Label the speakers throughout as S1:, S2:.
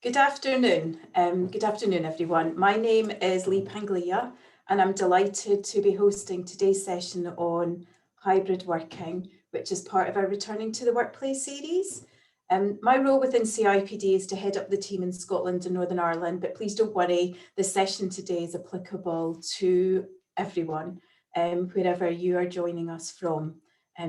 S1: Good afternoon. Good afternoon, everyone. My name is Lee Panglia, and I'm delighted to be hosting today's session on hybrid working, which is part of our Returning to the Workplace series. My role within CIPD is to head up the team in Scotland and Northern Ireland, but please don't worry, the session today is applicable to everyone, wherever you are joining us from.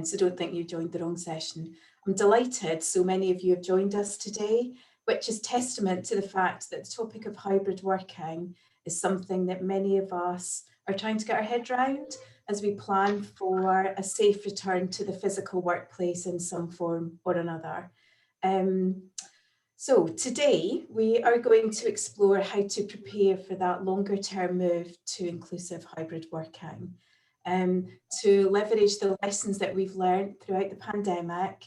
S1: So don't think you joined the wrong session. I'm delighted so many of you have joined us today, which is testament to the fact that the topic of hybrid working is something that many of us are trying to get our head around as we plan for a safe return to the physical workplace in some form or another. So today we are going to explore how to prepare for that longer term move to inclusive hybrid working, to leverage the lessons that we've learned throughout the pandemic,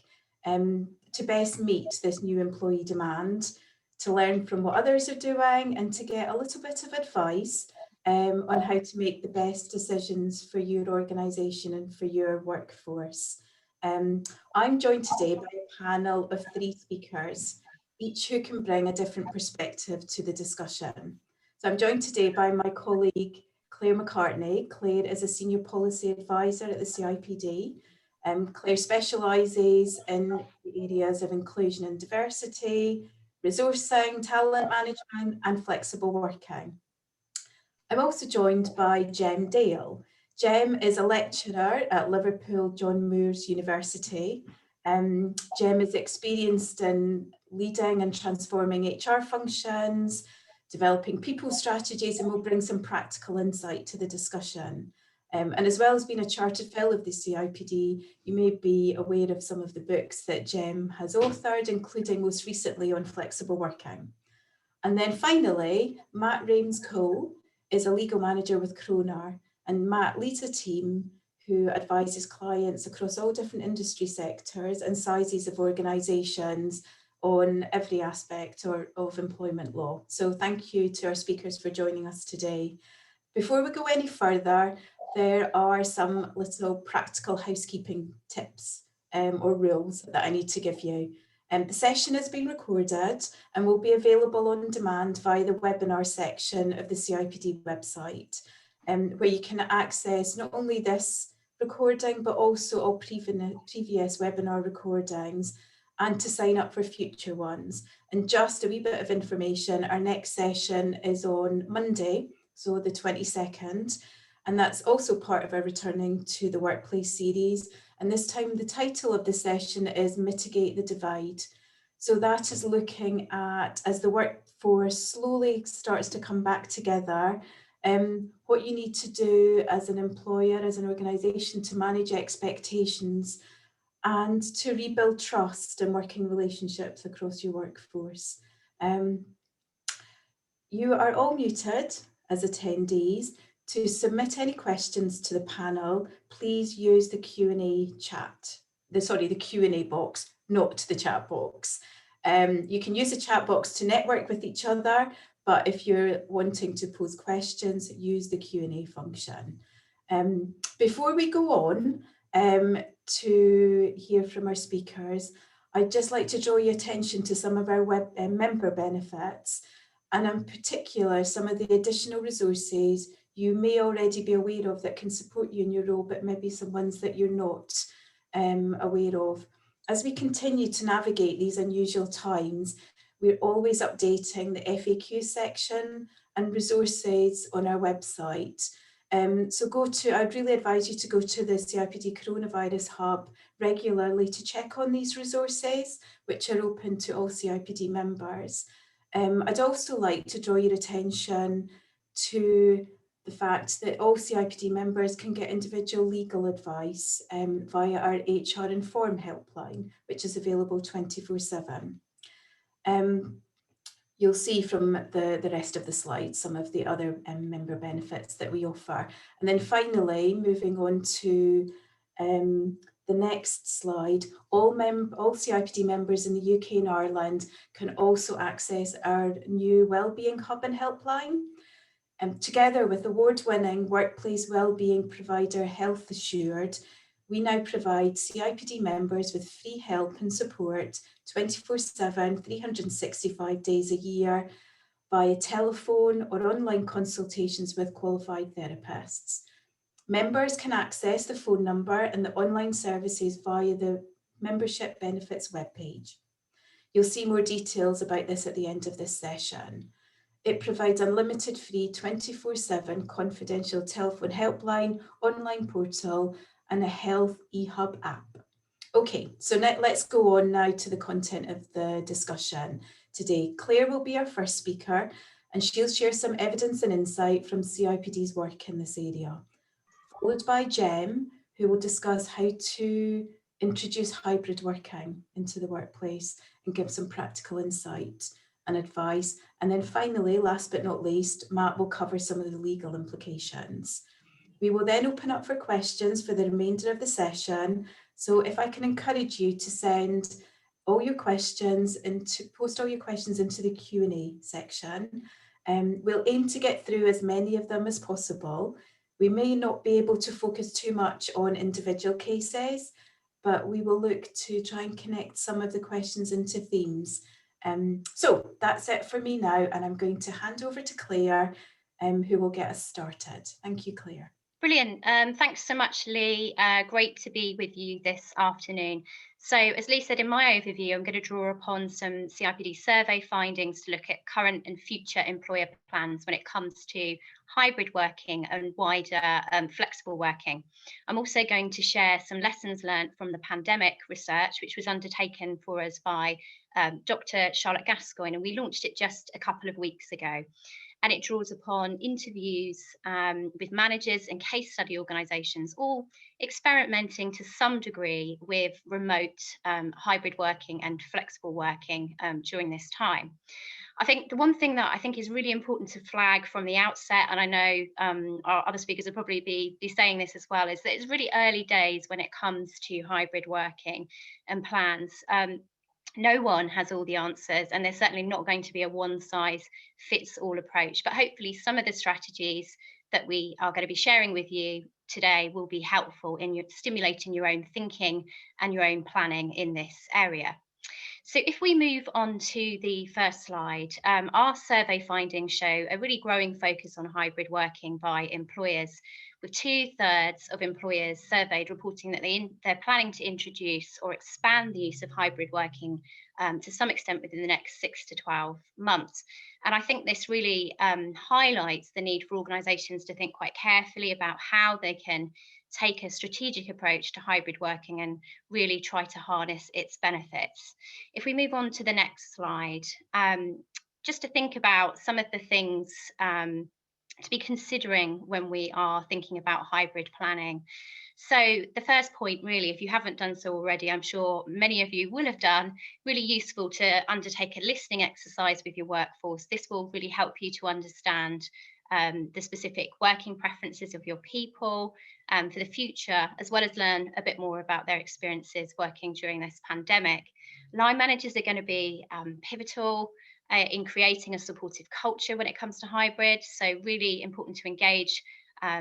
S1: to best meet this new employee demand, to learn from what others are doing, and to get a little bit of advice on how to make the best decisions for your organisation and for your workforce. I'm joined today by a panel of 3 speakers, each who can bring a different perspective to the discussion. So I'm joined today by my colleague, Claire McCartney. Claire is a Senior Policy Advisor at the CIPD. Claire specialises in the areas of inclusion and diversity, resourcing, talent management and flexible working. I'm also joined by Jem Dale. Jem is a lecturer at Liverpool John Moores University. Jem is experienced in leading and transforming HR functions, developing people strategies, and will bring some practical insight to the discussion. And as well as being a chartered fellow of the CIPD, you may be aware of some of the books that Jem has authored, including most recently on flexible working. And then finally, Matt Rames-Cole is a legal manager with Kronar, and Matt leads a team who advises clients across all different industry sectors and sizes of organisations on every aspect of employment law. So thank you to our speakers for joining us today. Before we go any further, there are some little practical housekeeping tips or rules that I need to give you. The session is being recorded and will be available on demand via the webinar section of the CIPD website, where you can access not only this recording, but also all previous webinar recordings, and to sign up for future ones. And just a wee bit of information, our next session is on Monday, so the 22nd, and that's also part of our Returning to the Workplace series. And this time the title of the session is Mitigate the Divide. So that is looking at, as the workforce slowly starts to come back together, what you need to do as an employer, as an organisation, to manage expectations and to rebuild trust and working relationships across your workforce. You are all muted as attendees. To submit any questions to the panel, please use the Q&A chat, the Q&A box, not the chat box. You can use the chat box to network with each other, but if you're wanting to pose questions, use the Q&A function. Before we go on to hear from our speakers, I'd just like to draw your attention to some of our member benefits, and in particular, some of the additional resources you may already be aware of that can support you in your role, but maybe some ones that you're not aware of. As we continue to navigate these unusual times, we're always updating the FAQ section and resources on our website. So I'd really advise you to go to the CIPD Coronavirus Hub regularly to check on these resources, which are open to all CIPD members. I'd also like to draw your attention to the fact that all CIPD members can get individual legal advice via our HR Inform helpline, which is available 24/7. You'll see from the rest of the slides some of the other member benefits that we offer. And then finally, moving on to the next slide, all CIPD members in the UK and Ireland can also access our new Wellbeing Hub and Helpline. Together with award-winning workplace wellbeing provider Health Assured, we now provide CIPD members with free help and support 24/7, 365 days a year via telephone or online consultations with qualified therapists. Members can access the phone number and the online services via the membership benefits webpage. You'll see more details about this at the end of this session. It provides unlimited free 24/7 confidential telephone helpline, online portal, and a health eHub app. Okay, so let's go on now to the content of the discussion today. Claire will be our first speaker, and she'll share some evidence and insight from CIPD's work in this area, followed by Jem, who will discuss how to introduce hybrid working into the workplace and give some practical insight and advice. And then finally, last but not least, Matt will cover some of the legal implications. We will then open up for questions for the remainder of the session. So if I can encourage you to send all your questions and to post all your questions into the Q&A section. We'll aim to get through as many of them as possible. We may not be able to focus too much on individual cases, but we will look to try and connect some of the questions into themes. So that's it for me now, and I'm going to hand over to Claire, who will get us started. Thank you, Claire.
S2: Brilliant. Thanks so much, Lee. Great to be with you this afternoon. So as Lee said in my overview, I'm going to draw upon some CIPD survey findings to look at current and future employer plans when it comes to hybrid working and wider flexible working. I'm also going to share some lessons learned from the pandemic research, which was undertaken for us by Dr. Charlotte Gascoigne, and we launched it just a couple of weeks ago. And it draws upon interviews with managers and case study organisations, all experimenting to some degree with remote hybrid working and flexible working during this time. I think the one thing that I think is really important to flag from the outset, and I know our other speakers will probably be saying this as well, is that it's really early days when it comes to hybrid working and plans. No one has all the answers, and there's certainly not going to be a one-size-fits-all approach. But hopefully some of the strategies that we are going to be sharing with you today will be helpful in stimulating your own thinking and your own planning in this area. So if we move on to the first slide, our survey findings show a really growing focus on hybrid working by employers, with 2/3 of employers surveyed reporting that they're planning to introduce or expand the use of hybrid working to some extent within the next 6 to 12 months. And I think this really highlights the need for organisations to think quite carefully about how they can take a strategic approach to hybrid working and really try to harness its benefits. If we move on to the next slide, just to think about some of the things to be considering when we are thinking about hybrid planning. So the first point, really, if you haven't done so already, I'm sure many of you will have done, really useful to undertake a listening exercise with your workforce. This will really help you to understand the specific working preferences of your people for the future, as well as learn a bit more about their experiences working during this pandemic. Line managers are going to be pivotal in creating a supportive culture when it comes to hybrid. So really important to engage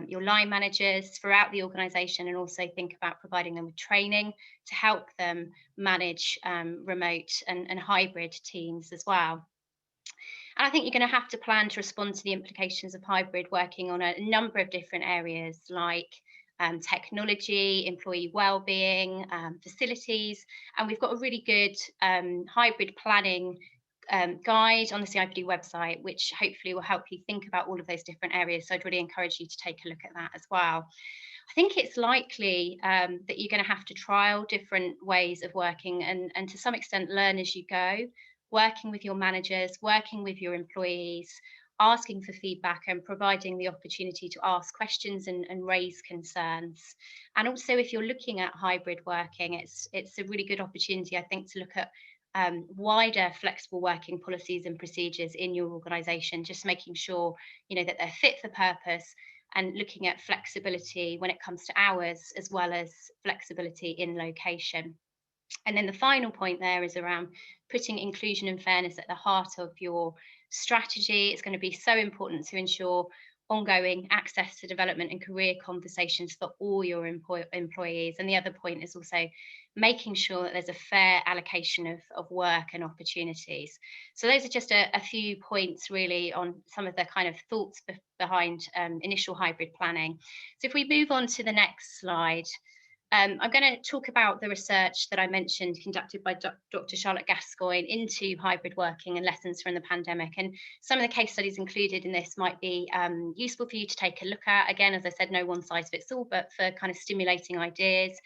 S2: your line managers throughout the organisation, and also think about providing them with training to help them manage remote and hybrid teams as well. And I think you're going to have to plan to respond to the implications of hybrid working on a number of different areas, like technology, employee well-being, facilities. And we've got a really good hybrid planning guide on the CIPD website, which hopefully will help you think about all of those different areas. So I'd really encourage you to take a look at that as well. I think it's likely that you're going to have to trial different ways of working and to some extent learn as you go, working with your managers, working with your employees, asking for feedback and providing the opportunity to ask questions and raise concerns. And also, if you're looking at hybrid working, it's a really good opportunity, I think, to look at wider flexible working policies and procedures in your organisation, just making sure that they're fit for purpose, and looking at flexibility when it comes to hours as well as flexibility in location. And then the final point there is around putting inclusion and fairness at the heart of your strategy. It's going to be so important to ensure ongoing access to development and career conversations for all your employees. And the other point is also making sure that there's a fair allocation of work and opportunities. So those are just a few points really on some of the kind of thoughts behind initial hybrid planning. So if we move on to the next slide, I'm going to talk about the research that I mentioned conducted by Dr. Charlotte Gascoigne into hybrid working and lessons from the pandemic. And some of the case studies included in this might be useful for you to take a look at. Again, as I said, no one size fits all, but for kind of stimulating ideas.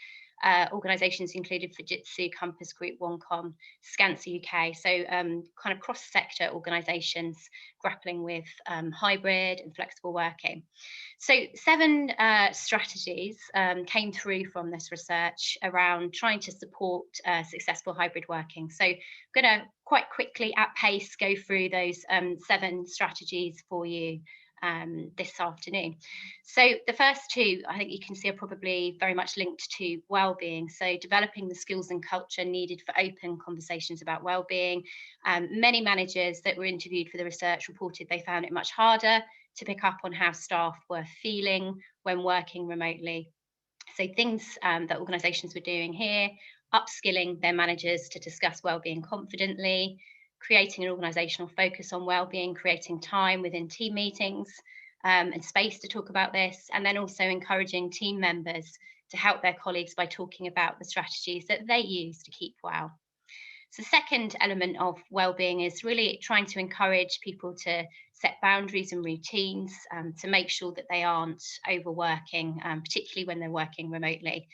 S2: Organisations included Fujitsu, Compass Group, OneCom, Scansa UK, so kind of cross-sector organisations grappling with hybrid and flexible working. So 7 strategies came through from this research around trying to support successful hybrid working. So I'm going to quite quickly at pace go through those 7 strategies for you this afternoon. So the first 2, I think you can see, are probably very much linked to well-being. So developing the skills and culture needed for open conversations about well-being. Many managers that were interviewed for the research reported they found it much harder to pick up on how staff were feeling when working remotely. So things that organisations were doing here: upskilling their managers to discuss well-being confidently, creating an organisational focus on well-being, creating time within team meetings and space to talk about this, and then also encouraging team members to help their colleagues by talking about the strategies that they use to keep well. So the second element of well-being is really trying to encourage people to set boundaries and routines to make sure that they aren't overworking, particularly when they're working remotely.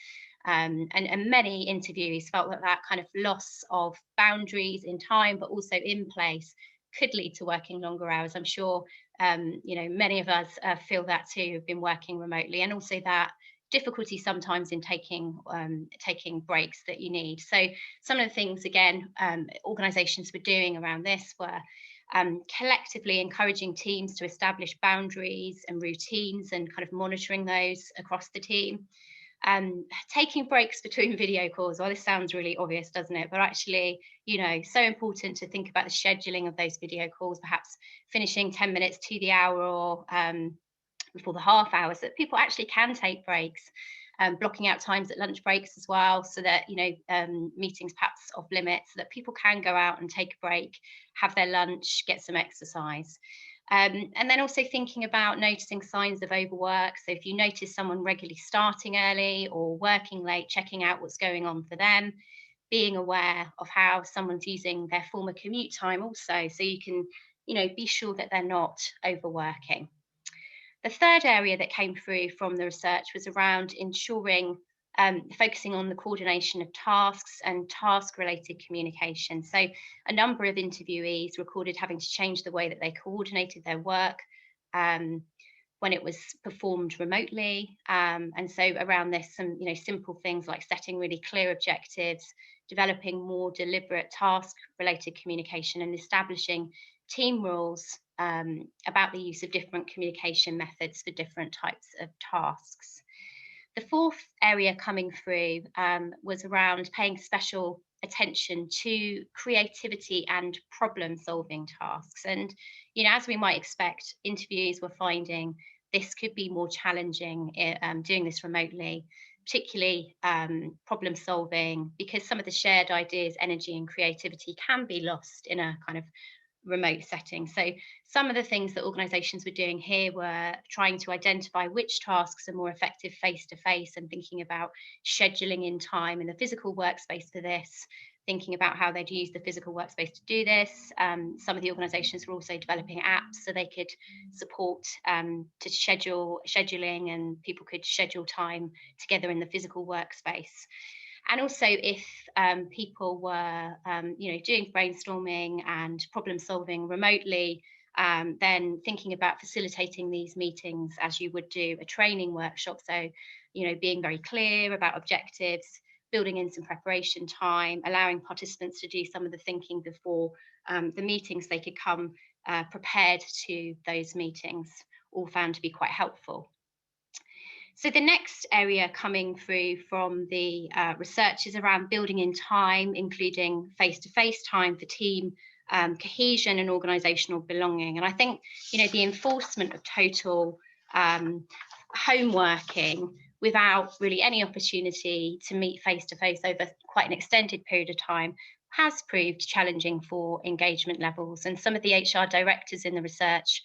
S2: And many interviewees felt that that kind of loss of boundaries in time, but also in place, could lead to working longer hours. I'm sure many of us feel that too, have been working remotely, and also that difficulty sometimes in taking breaks that you need. So some of the things, again, organisations were doing around this were collectively encouraging teams to establish boundaries and routines and kind of monitoring those across the team. Taking breaks between video calls. Well, this sounds really obvious, doesn't it? But actually, so important to think about the scheduling of those video calls, perhaps finishing 10 minutes to the hour or before the half hour, so that people actually can take breaks. Blocking out times at lunch breaks as well, so that meetings perhaps off limit, so that people can go out and take a break, have their lunch, get some exercise. And then also thinking about noticing signs of overwork. So if you notice someone regularly starting early or working late, checking out what's going on for them, being aware of how someone's using their former commute time also, so you can be sure that they're not overworking. The third area that came through from the research was around ensuring focusing on the coordination of tasks and task-related communication. So a number of interviewees recorded having to change the way that they coordinated their work when it was performed remotely. And so around this, some simple things like setting really clear objectives, developing more deliberate task-related communication, and establishing team rules about the use of different communication methods for different types of tasks. The fourth area coming through was around paying special attention to creativity and problem-solving tasks. And as we might expect, interviewees were finding this could be more challenging doing this remotely, particularly problem-solving, because some of the shared ideas, energy, and creativity can be lost in a kind of remote setting. So some of the things that organisations were doing here were trying to identify which tasks are more effective face-to-face, and thinking about scheduling in time in the physical workspace for this, thinking about how they'd use the physical workspace to do this. Some of the organisations were also developing apps so they could support to scheduling, and people could schedule time together in the physical workspace. And also, if people were, doing brainstorming and problem solving remotely, then thinking about facilitating these meetings as you would do a training workshop. So, being very clear about objectives, building in some preparation time, allowing participants to do some of the thinking before the meetings, they could come prepared to those meetings, all found to be quite helpful. So the next area coming through from the research is around building in time, including face-to-face time for team cohesion and organisational belonging. And I think, the enforcement of total home working without really any opportunity to meet face-to-face over quite an extended period of time has proved challenging for engagement levels. And some of the HR directors in the research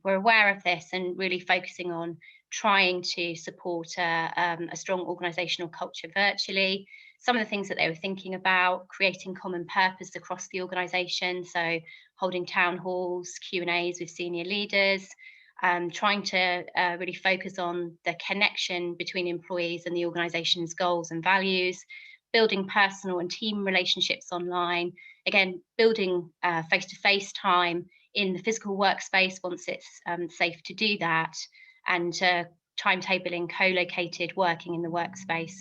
S2: were aware of this and really focusing on trying to support a strong organisational culture virtually. Some of the things that they were thinking about: creating common purpose across the organisation, so holding town halls, Q&As with senior leaders, trying to really focus on the connection between employees and the organisation's goals and values, building personal and team relationships online, again, building face-to-face time in the physical workspace once it's safe to do that, and timetabling co-located working in the workspace.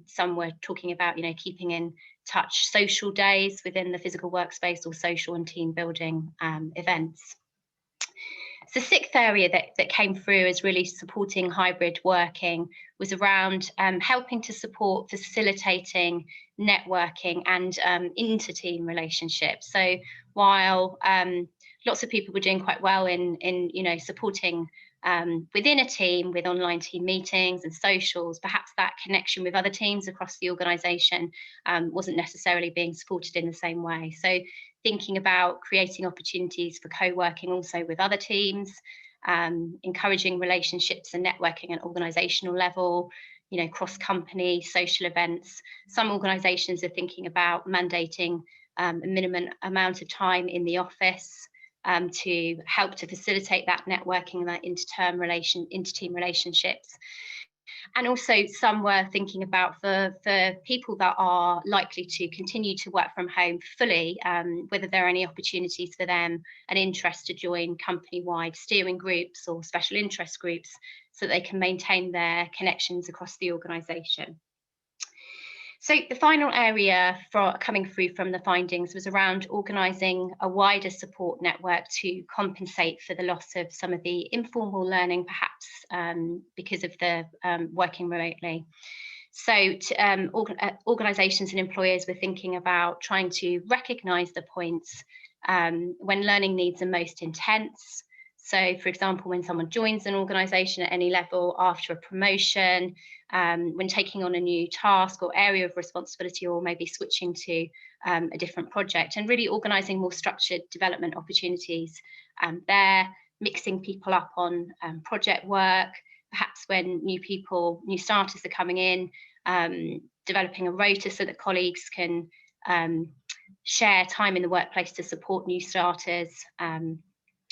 S2: Some were talking about, keeping in touch social days within the physical workspace or social and team building events. The sixth area that came through as really supporting hybrid working was around helping to support facilitating networking and inter-team relationships. So while lots of people were doing quite well in supporting within a team with online team meetings and socials, perhaps that connection with other teams across the organisation wasn't necessarily being supported in the same way. So thinking about creating opportunities for co-working also with other teams, encouraging relationships and networking at organisational level, cross-company social events. Some organisations are thinking about mandating a minimum amount of time in the office to help to facilitate that networking and that inter-team relationships. And also some were thinking about for people that are likely to continue to work from home fully, whether there are any opportunities for them and interest to join company-wide steering groups or special interest groups so they can maintain their connections across the organisation. So the final area coming through from the findings was around organising a wider support network to compensate for the loss of some of the informal learning, perhaps because of the working remotely. So organisations and employers were thinking about trying to recognise the points when learning needs are most intense. So, for example, when someone joins an organisation at any level after a promotion, when taking on a new task or area of responsibility, or maybe switching to a different project, and really organising more structured development opportunities there, mixing people up on project work, perhaps when new starters are coming in, developing a rota so that colleagues can share time in the workplace to support new starters,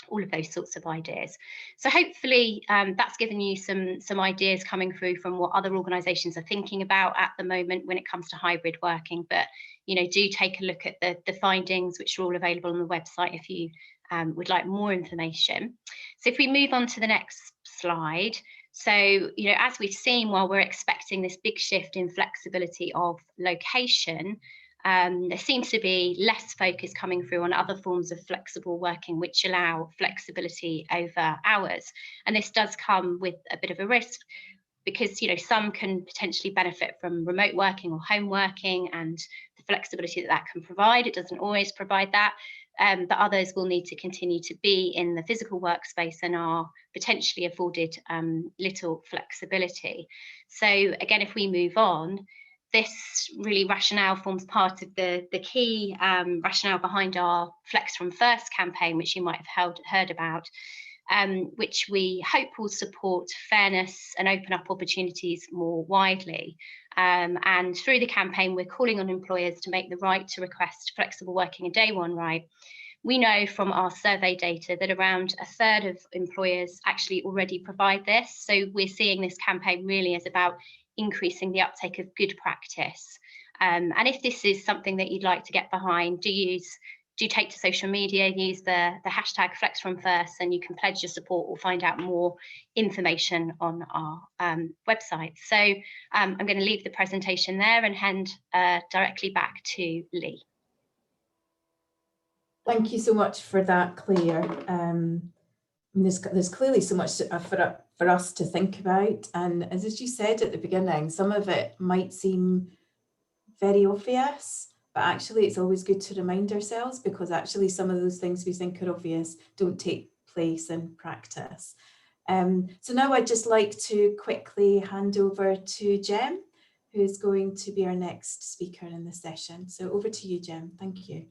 S2: all of those sorts of ideas. So hopefully that's given you some ideas coming through from what other organisations are thinking about at the moment when it comes to hybrid working. But do take a look at the findings, which are all available on the website if you would like more information. So if we move on to the next slide. So as we've seen, while we're expecting this big shift in flexibility of location, there seems to be less focus coming through on other forms of flexible working which allow flexibility over hours. And this does come with a bit of a risk because some can potentially benefit from remote working or home working and the flexibility that can provide. It doesn't always provide that. But others will need to continue to be in the physical workspace and are potentially afforded little flexibility. So again, if we move on, this really rationale forms part of the key rationale behind our Flex from First campaign, which you might have heard about, which we hope will support fairness and open up opportunities more widely. And through the campaign, we're calling on employers to make the right to request flexible working a day one right. We know from our survey data that around a third of employers actually already provide this. So we're seeing this campaign really as about increasing the uptake of good practice. And if this is something that you'd like to get behind, do take to social media, use the hashtag FlexFromFirst, and you can pledge your support or find out more information on our website. So I'm going to leave the presentation there and hand directly back to Lee.
S1: Thank you so much for that, Claire. There's clearly so much for us to think about, and as you said at the beginning, some of it might seem very obvious, but actually it's always good to remind ourselves, because actually some of those things we think are obvious don't take place in practice. So now I'd just like to quickly hand over to Jem, who's going to be our next speaker in the session. So over to you, Jem. Thank you.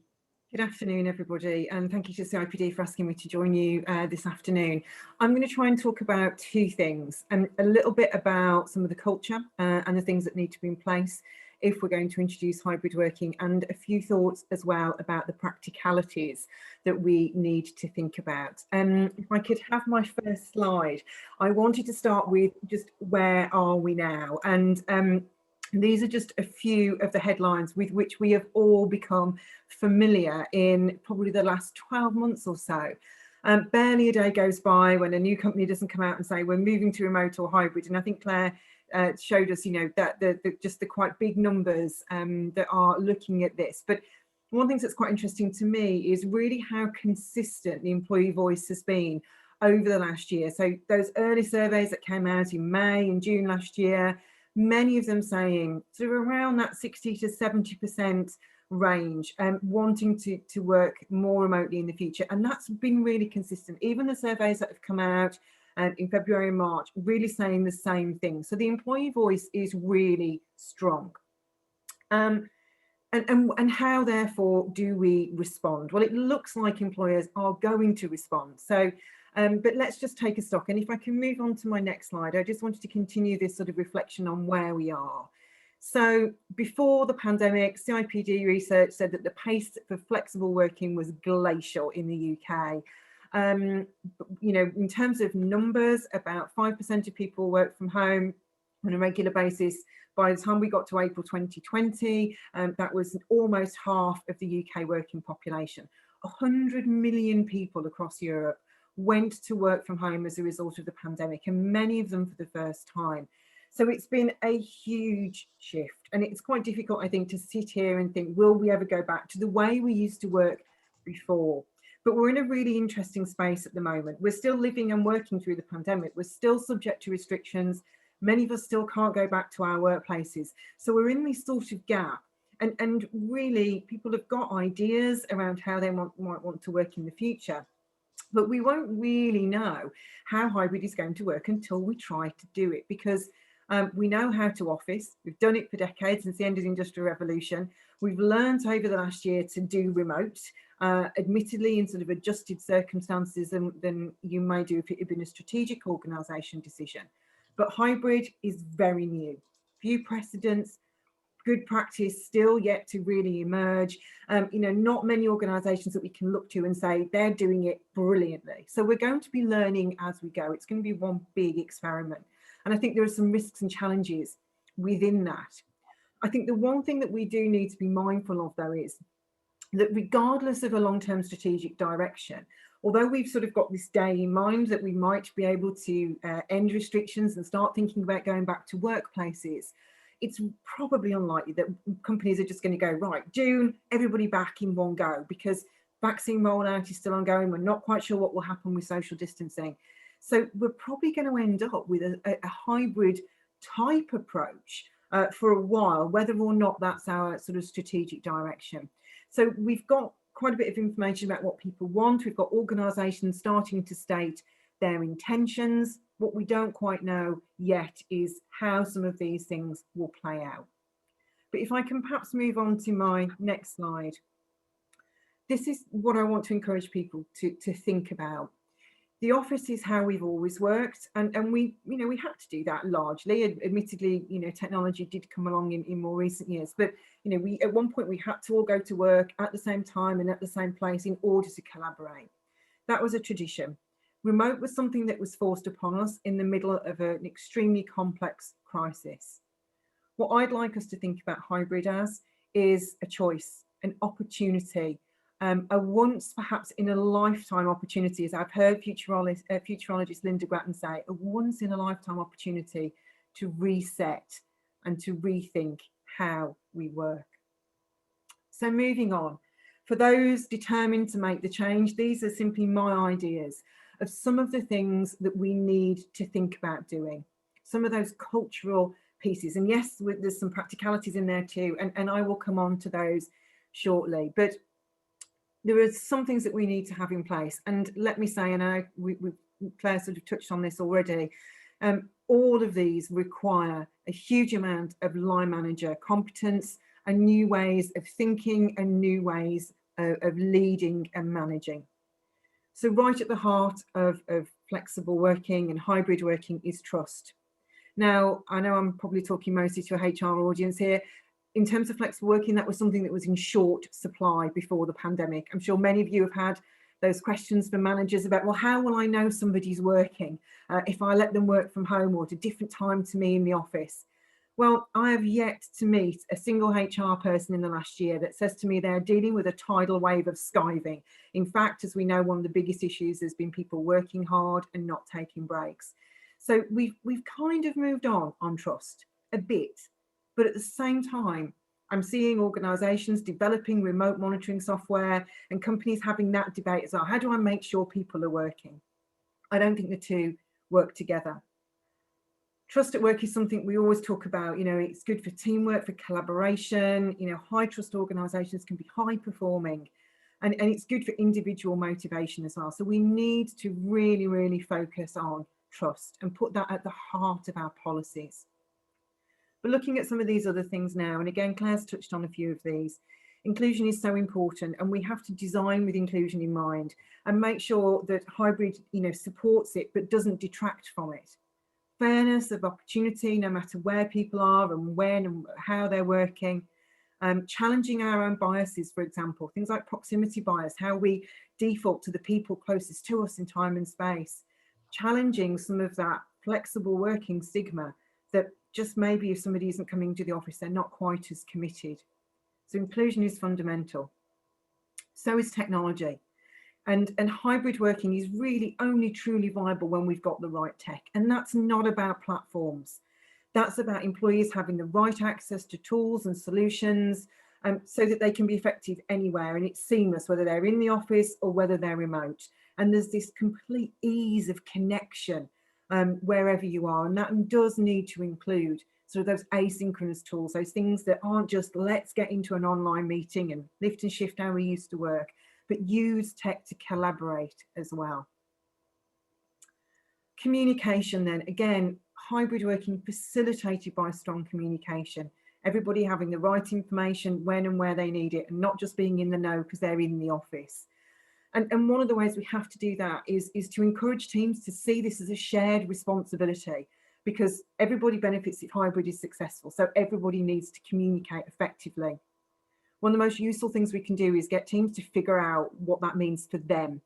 S3: Good afternoon, everybody, and thank you to CIPD for asking me to join you this afternoon. I'm going to try and talk about two things, and a little bit about some of the culture and the things that need to be in place if we're going to introduce hybrid working, and a few thoughts as well about the practicalities that we need to think about. If I could have my first slide, I wanted to start with just where are we now? And these are just a few of the headlines with which we have all become familiar in probably the last 12 months or so. Barely a day goes by when a new company doesn't come out and say we're moving to remote or hybrid. And I think Claire showed us, you know, that just the quite big numbers that are looking at this. But one thing that's quite interesting to me is really how consistent the employee voice has been over the last year. So those early surveys that came out in May and June last year, many of them saying sort of around that 60 to 70% range, wanting to work more remotely in the future. And that's been really consistent. Even the surveys that have come out in February and March, really saying the same thing. So the employee voice is really strong. And how, therefore, do we respond? Well, it looks like employers are going to respond. So, but let's just take a stock. And if I can move on to my next slide, I just wanted to continue this sort of reflection on where we are. So before the pandemic, CIPD research said that the pace for flexible working was glacial in the UK. You know, in terms of numbers, about 5% of people work from home on a regular basis. By the time we got to April 2020, that was almost half of the UK working population. 100 million people across Europe went to work from home as a result of the pandemic, and many of them for the first time. So it's been a huge shift, and it's quite difficult, I think, to sit here and think, will we ever go back to the way we used to work before? But we're in a really interesting space at the moment. We're still living and working through the pandemic. We're still subject to restrictions. Many of us still can't go back to our workplaces. So we're in this sort of gap. And really, people have got ideas around how they might want to work in the future. But we won't really know how hybrid is going to work until we try to do it, because we know how to office. We've done it for decades since the end of the Industrial Revolution. We've learned over the last year to do remote, admittedly in sort of adjusted circumstances than you may do if it had been a strategic organisation decision. But hybrid is very new. Few precedents, good practice still yet to really emerge. You know, not many organisations that we can look to and say they're doing it brilliantly. So we're going to be learning as we go. It's going to be one big experiment. And I think there are some risks and challenges within that. I think the one thing that we do need to be mindful of, though, is that regardless of a long-term strategic direction, although we've sort of got this day in mind that we might be able to end restrictions and start thinking about going back to workplaces, it's probably unlikely that companies are just going to go, right, June, everybody back in one go, because vaccine rollout is still ongoing. We're not quite sure what will happen with social distancing. So we're probably going to end up with a hybrid type approach for a while, whether or not that's our sort of strategic direction. So we've got quite a bit of information about what people want. We've got organisations starting to state their intentions. What we don't quite know yet is how some of these things will play out. But if I can perhaps move on to my next slide. This is what I want to encourage people to think about. The office is how we've always worked, and we had to do that largely. Admittedly, technology did come along in more recent years, but we at one point we had to all go to work at the same time and at the same place in order to collaborate. That was a tradition. Remote was something that was forced upon us in the middle of an extremely complex crisis. What I'd like us to think about hybrid as is a choice, an opportunity, a once perhaps in a lifetime opportunity, as I've heard futurologist Linda Grattan say, a once in a lifetime opportunity to reset and to rethink how we work. So moving on, for those determined to make the change, these are simply my ideas of some of the things that we need to think about doing, some of those cultural pieces. And yes, there's some practicalities in there too, and I will come on to those shortly. But there are some things that we need to have in place. And let me say, and Claire sort of touched on this already, all of these require a huge amount of line manager competence and new ways of thinking and new ways of leading and managing. So right at the heart of flexible working and hybrid working is trust. Now, I know I'm probably talking mostly to a HR audience here. In terms of flexible working, that was something that was in short supply before the pandemic. I'm sure many of you have had those questions for managers about, well, how will I know somebody's working if I let them work from home or at a different time to me in the office? Well, I have yet to meet a single HR person in the last year that says to me they're dealing with a tidal wave of skiving. In fact, as we know, one of the biggest issues has been people working hard and not taking breaks. So we've kind of moved on trust a bit, but at the same time, I'm seeing organisations developing remote monitoring software and companies having that debate as well. How do I make sure people are working? I don't think the two work together. Trust at work is something we always talk about. You know, it's good for teamwork, for collaboration. You know, high trust organisations can be high performing, and it's good for individual motivation as well. So we need to really, really focus on trust and put that at the heart of our policies. But looking at some of these other things now, and again, Claire's touched on a few of these, inclusion is so important, and we have to design with inclusion in mind and make sure that hybrid, you know, supports it but doesn't detract from it. Fairness of opportunity, no matter where people are and when and how they're working. Challenging our own biases, for example, things like proximity bias, how we default to the people closest to us in time and space. Challenging some of that flexible working stigma that just maybe if somebody isn't coming to the office, they're not quite as committed. So inclusion is fundamental. So is technology. And hybrid working is really only truly viable when we've got the right tech. And that's not about platforms. That's about employees having the right access to tools and solutions so that they can be effective anywhere. And it's seamless, whether they're in the office or whether they're remote. And there's this complete ease of connection wherever you are. And that does need to include sort of those asynchronous tools, those things that aren't just let's get into an online meeting and lift and shift how we used to work, but use tech to collaborate as well. Communication then, again, hybrid working facilitated by strong communication. Everybody having the right information when and where they need it and not just being in the know because they're in the office. And one of the ways we have to do that is to encourage teams to see this as a shared responsibility, because everybody benefits if hybrid is successful. So everybody needs to communicate effectively. One of the most useful things we can do is get teams to figure out what that means for them.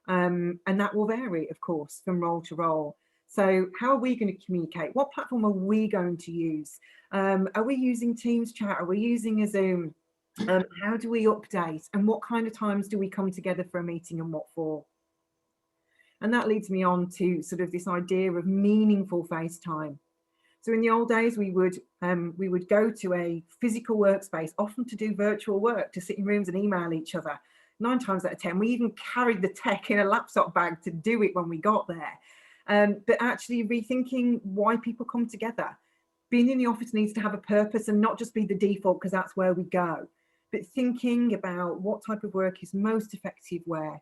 S3: And that will vary, of course, from role to role. So how are we going to communicate? What platform are we going to use? Are we using Teams chat? Are we using a Zoom? How do we update? And what kind of times do we come together for a meeting and what for? And that leads me on to sort of this idea of meaningful FaceTime. So in the old days, we would go to a physical workspace, often to do virtual work, to sit in rooms and email each other. 9 times out of 10, we even carried the tech in a laptop bag to do it when we got there. But actually rethinking why people come together. Being in the office needs to have a purpose and not just be the default because that's where we go. But thinking about what type of work is most effective where.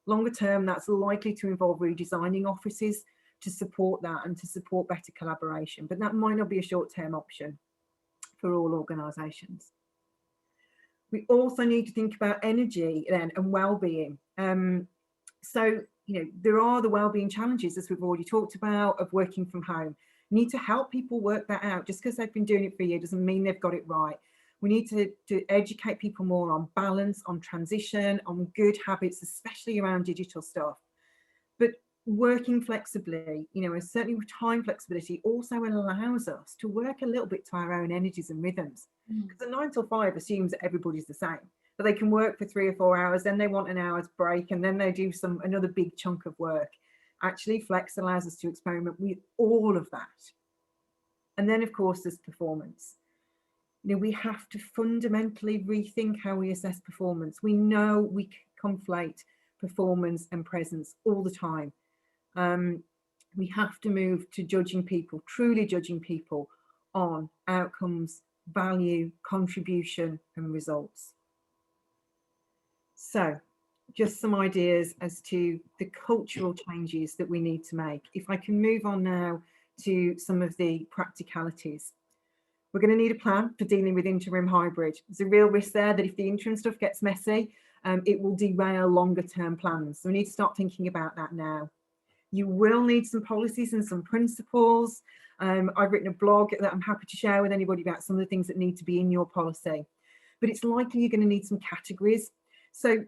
S3: Longer term, that's likely to involve redesigning offices to support that and to support better collaboration. But that might not be a short-term option for all organisations. We also need to think about energy then and well-being. So, you know, there are the well-being challenges, as we've already talked about, of working from home. We need to help people work that out. Just because they've been doing it for a year doesn't mean they've got it right. We need to educate people more on balance, on transition, on good habits, especially around digital stuff. But working flexibly, you know, and certainly with time flexibility, also allows us to work a little bit to our own energies and rhythms. Because a 9 till 5 assumes that everybody's the same. But they can work for 3 or 4 hours, then they want an hour's break, and then they do another big chunk of work. Actually, flex allows us to experiment with all of that. And then, of course, there's performance. You know, we have to fundamentally rethink how we assess performance. We know we conflate performance and presence all the time. We have to move to judging people, truly judging people on outcomes, value, contribution, and results. So just some ideas as to the cultural changes that we need to make. If I can move on now to some of the practicalities. We're going to need a plan for dealing with interim hybrid. There's a real risk there that if the interim stuff gets messy, it will derail longer term plans. So we need to start thinking about that now. You will need some policies and some principles. I've written a blog that I'm happy to share with anybody about some of the things that need to be in your policy. But it's likely you're going to need some categories. So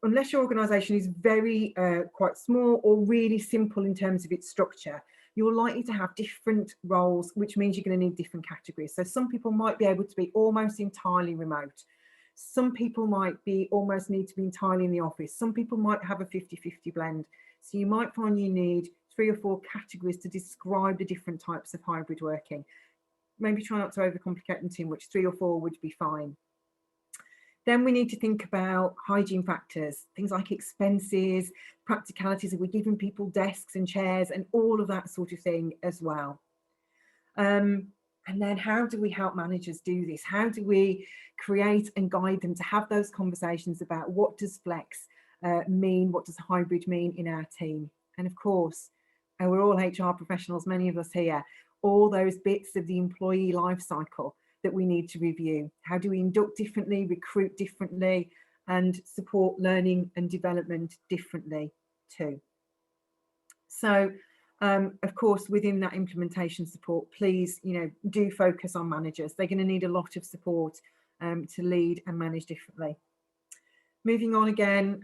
S3: unless your organisation is very quite small or really simple in terms of its structure, you're likely to have different roles, which means you're going to need different categories. So some people might be able to be almost entirely remote. Some people might be almost need to be entirely in the office. Some people might have a 50-50 blend. So you might find you need 3 or 4 categories to describe the different types of hybrid working. Maybe try not to overcomplicate them too much. 3 or 4 would be fine. Then we need to think about hygiene factors, things like expenses, practicalities. Are we giving people desks and chairs and all of that sort of thing as well? And then how do we help managers do this? How do we create and guide them to have those conversations about what does flex mean? What does hybrid mean in our team? And of course, we're all HR professionals, many of us here, all those bits of the employee life cycle that we need to review. How do we induct differently, recruit differently, and support learning and development differently too? So, of course, within that implementation support, please, do focus on managers. They're going to need a lot of support to lead and manage differently. Moving on again,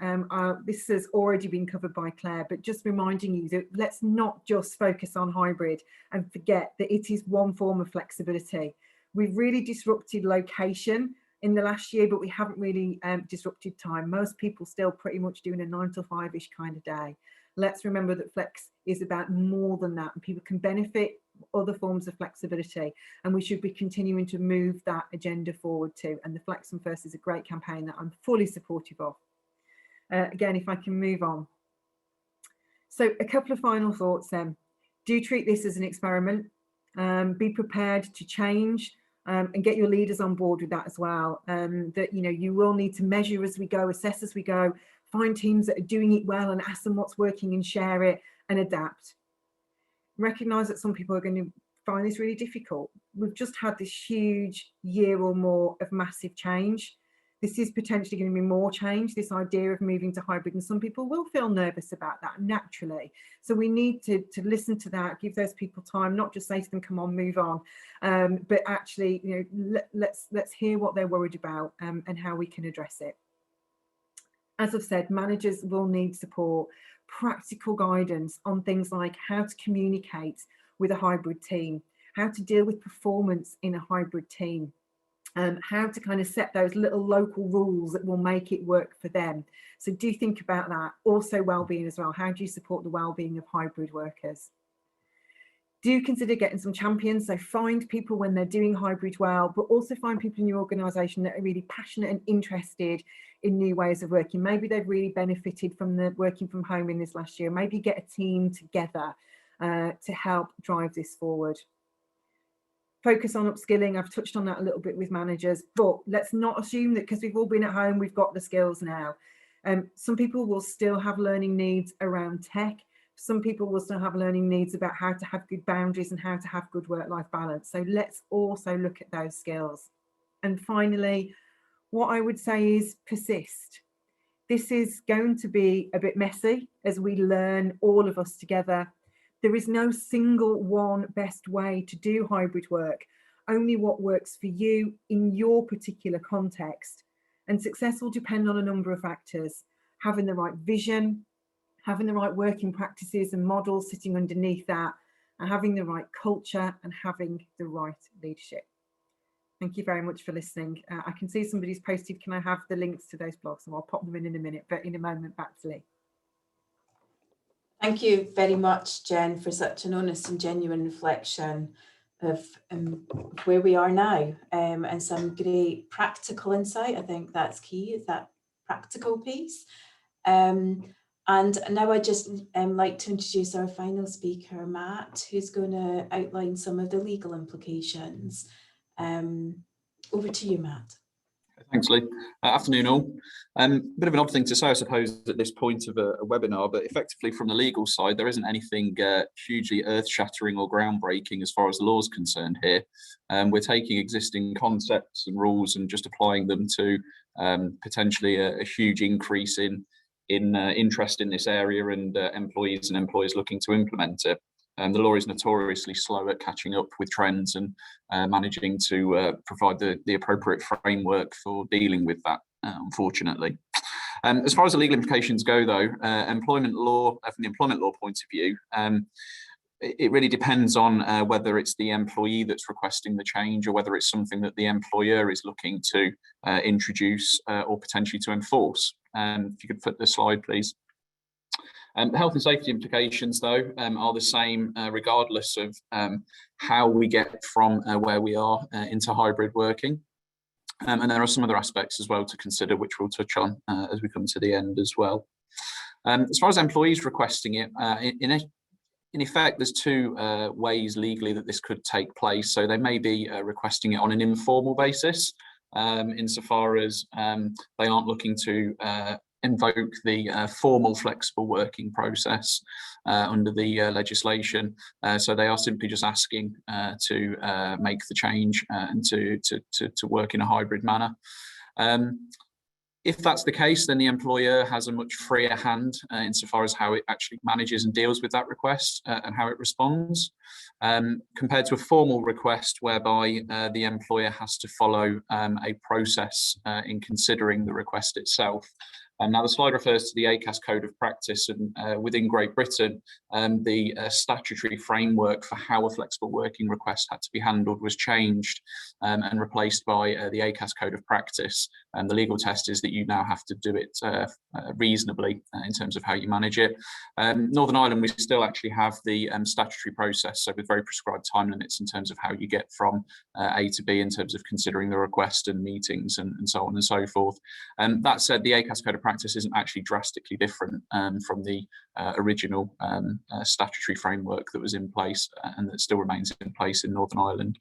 S3: this has already been covered by Claire, but just reminding you that let's not just focus on hybrid and forget that it is one form of flexibility. We've really disrupted location in the last year, but we haven't really disrupted time. Most people still pretty much doing a 9 to 5-ish kind of day. Let's remember that flex is about more than that, and people can benefit other forms of flexibility, and we should be continuing to move that agenda forward too. And the Flex and First is a great campaign that I'm fully supportive of. Again, if I can move on. So a couple of final thoughts then. Do treat this as an experiment. Be prepared to change. And get your leaders on board with that as well. That you will need to measure as we go, assess as we go, find teams that are doing it well and ask them what's working and share it and adapt. Recognise that some people are going to find this really difficult. We've just had this huge year or more of massive change. This is potentially going to be more change, this idea of moving to hybrid, and some people will feel nervous about that naturally. So we need to listen to that, give those people time, not just say to them, come on, move on, but actually, let's hear what they're worried about and how we can address it. As I've said, managers will need support, practical guidance on things like how to communicate with a hybrid team, how to deal with performance in a hybrid team, how to kind of set those little local rules that will make it work for them. So do think about that. Also well-being as well. How do you support the well-being of hybrid workers? Do consider getting some champions. So find people when they're doing hybrid well, but also find people in your organisation that are really passionate and interested in new ways of working. Maybe they've really benefited from the working from home in this last year. Maybe get a team together to help drive this forward. Focus on upskilling. I've touched on that a little bit with managers, but let's not assume that because we've all been at home, we've got the skills now. Some people will still have learning needs around tech. Some people will still have learning needs about how to have good boundaries and how to have good work-life balance. So let's also look at those skills. And finally, what I would say is persist. This is going to be a bit messy as we learn, all of us together. There is no single one best way to do hybrid work, only what works for you in your particular context. And success will depend on a number of factors: having the right vision, having the right working practices and models sitting underneath that, and having the right culture and having the right leadership. Thank you very much for listening. I can see somebody's posted, can I have the links to those blogs? So I'll pop them in a minute, but in a moment, back to Lee.
S1: Thank you very much, Jen, for such an honest and genuine reflection of where we are now, and some great practical insight. I think that's key, is that practical piece. And now I'd just like to introduce our final speaker, Matt, who's going to outline some of the legal implications. Over to you, Matt.
S4: Thanks, Lee. Afternoon, all. Bit of an odd thing to say, I suppose, at this point of a webinar, but effectively from the legal side, there isn't anything hugely earth-shattering or groundbreaking as far as the law is concerned here. We're taking existing concepts and rules and just applying them to potentially a huge increase in interest in this area and employees and employers looking to implement it. The law is notoriously slow at catching up with trends and managing to provide the appropriate framework for dealing with that, unfortunately. As far as the legal implications go, though, employment law, from the employment law point of view, it really depends on whether it's the employee that's requesting the change or whether it's something that the employer is looking to introduce or potentially to enforce. If you could put the slide, please. The health and safety implications, though, are the same regardless of how we get from where we are into hybrid working. And there are some other aspects as well to consider, which we'll touch on as we come to the end as well. As far as employees requesting it, in effect, there's two ways legally that this could take place. So they may be requesting it on an informal basis, insofar as they aren't looking to invoke the formal flexible working process under the legislation. So they are simply just asking to make the change and to work in a hybrid manner. If that's the case, then the employer has a much freer hand insofar as how it actually manages and deals with that request and how it responds, compared to a formal request whereby the employer has to follow a process in considering the request itself. Now, the slide refers to the ACAS Code of Practice, and within Great Britain, the statutory framework for how a flexible working request had to be handled was changed and replaced by the ACAS Code of Practice. And the legal test is that you now have to do it reasonably in terms of how you manage it. Northern Ireland, we still actually have the statutory process, so with very prescribed time limits in terms of how you get from A to B in terms of considering the request and meetings and so on and so forth. That said, the ACAS Code of Practice isn't actually drastically different from the original statutory framework that was in place and that still remains in place in Northern Ireland.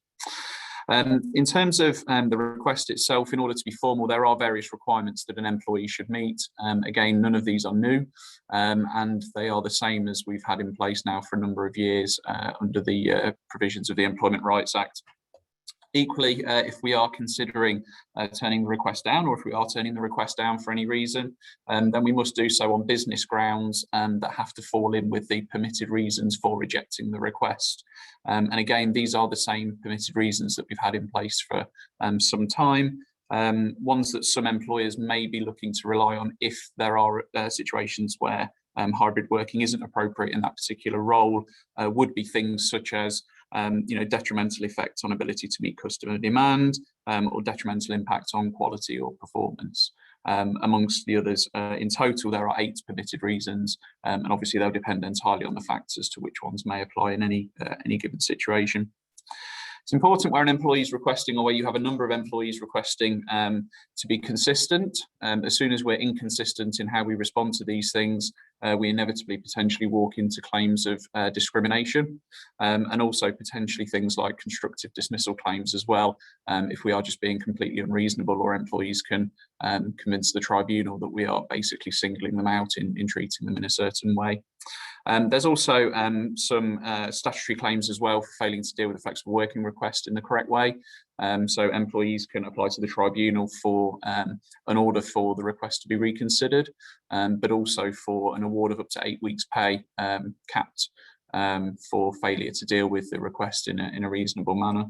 S4: In terms of the request itself, in order to be formal, there are various requirements that an employee should meet. Again, none of these are new, and they are the same as we've had in place now for a number of years under the provisions of the Employment Rights Act. Equally, if we are considering turning the request down, or if we are turning the request down for any reason, then we must do so on business grounds that have to fall in with the permitted reasons for rejecting the request. And again, these are the same permitted reasons that we've had in place for some time. Ones that some employers may be looking to rely on if there are situations where hybrid working isn't appropriate in that particular role would be things such as detrimental effects on ability to meet customer demand, or detrimental impact on quality or performance. Amongst the others, in total, there are 8 permitted reasons, and obviously they'll depend entirely on the facts as to which ones may apply in any given situation. It's important where an employee is requesting, or where you have a number of employees requesting, to be consistent. As soon as we're inconsistent in how we respond to these things, we inevitably potentially walk into claims of discrimination, and also potentially things like constructive dismissal claims as well, if we are just being completely unreasonable, or employees can convince the tribunal that we are basically singling them out in treating them in a certain way. There's also some statutory claims as well for failing to deal with a flexible working request in the correct way. So employees can apply to the tribunal for an order for the request to be reconsidered, but also for an award of up to 8 weeks pay, capped for failure to deal with the request in a reasonable manner.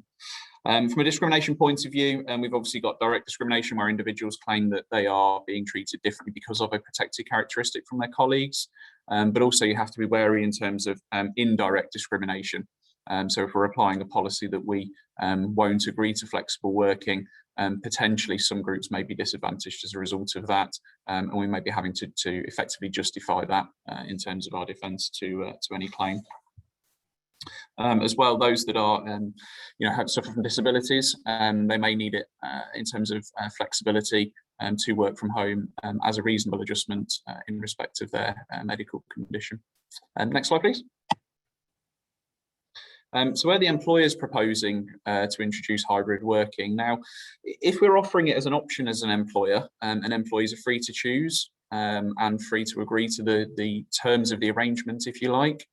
S4: From a discrimination point of view, we've obviously got direct discrimination where individuals claim that they are being treated differently because of a protected characteristic from their colleagues, but also you have to be wary in terms of indirect discrimination. So if we're applying a policy that we won't agree to flexible working, potentially some groups may be disadvantaged as a result of that, and we may be having to effectively justify that in terms of our defence to any claim. As well, those that are, have suffer from disabilities, they may need it in terms of flexibility to work from home as a reasonable adjustment in respect of their medical condition. Next slide, please. So where the employer is proposing to introduce hybrid working. Now, if we're offering it as an option as an employer, and employees are free to choose and free to agree to the terms of the arrangement, if you like,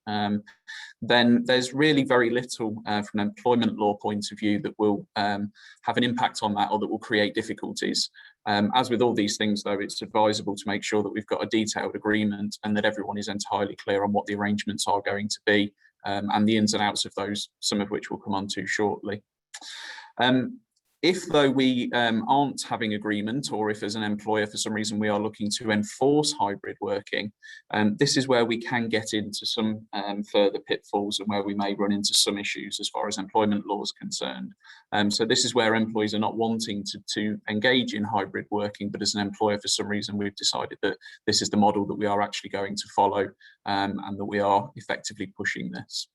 S4: then there's really very little from an employment law point of view that will have an impact on that or that will create difficulties. As with all these things, though, it's advisable to make sure that we've got a detailed agreement and that everyone is entirely clear on what the arrangements are going to be, and the ins and outs of those, some of which we'll come on to shortly. If, though, we aren't having agreement, or if as an employer for some reason we are looking to enforce hybrid working, this is where we can get into some further pitfalls and where we may run into some issues as far as employment law is concerned. So this is where employees are not wanting to engage in hybrid working, but as an employer for some reason we've decided that this is the model that we are actually going to follow, and that we are effectively pushing this.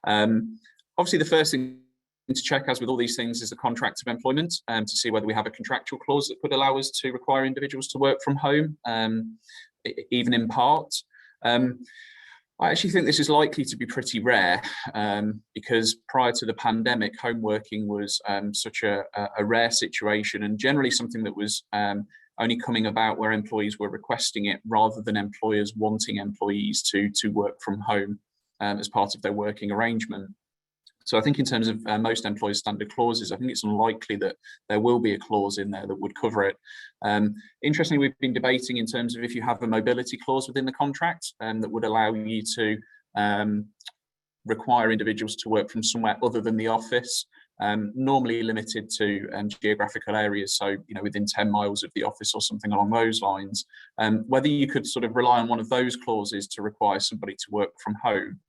S4: Obviously, the first thing to check, as with all these things, is the contract of employment, to see whether we have a contractual clause that could allow us to require individuals to work from home, even in part. I actually think this is likely to be pretty rare, because prior to the pandemic, home working was such a rare situation, and generally something that was only coming about where employees were requesting it rather than employers wanting employees to work from home as part of their working arrangement. So I think in terms of most employers' standard clauses, I think it's unlikely that there will be a clause in there that would cover it. Interestingly, we've been debating in terms of if you have a mobility clause within the contract that would allow you to require individuals to work from somewhere other than the office, normally limited to geographical areas, so within 10 miles of the office or something along those lines. Whether you could sort of rely on one of those clauses to require somebody to work from home.